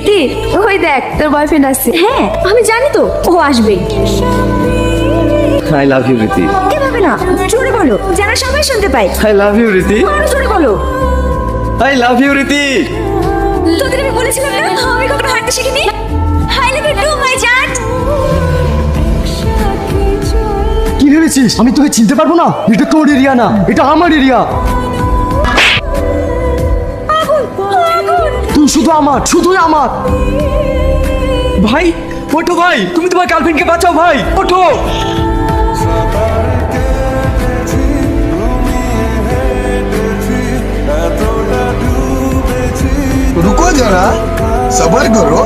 প্রীতি, ওই দেখ তোর বয়ফ্রেন্ড আসছে। হ্যাঁ আমি জানি তো ও আসবে। আই লাভ ইউ রীতি। এভাবে না, জোরে বলো যেন সবাই শুনতে পাই। আই লাভ ইউ রীতি। আরো জোরে বলো। I love you Riti. তোদের আমি বলেছিলাম না আমি কখনো হাঁটতে শিখিনি। I love you too my জান। কি ভেবেছিস আমি তোকে চিনতে পারবো না? এটা তোর এরিয়া না, এটা আমার এরিয়া। তুই শুধু আমার, শুধুই আমার। ভাই ওঠো ভাই, তুমি তোমার গার্লফ্রেন্ডকে বাঁচাও ভাই, ওঠো। रुको जरा, सबर करो।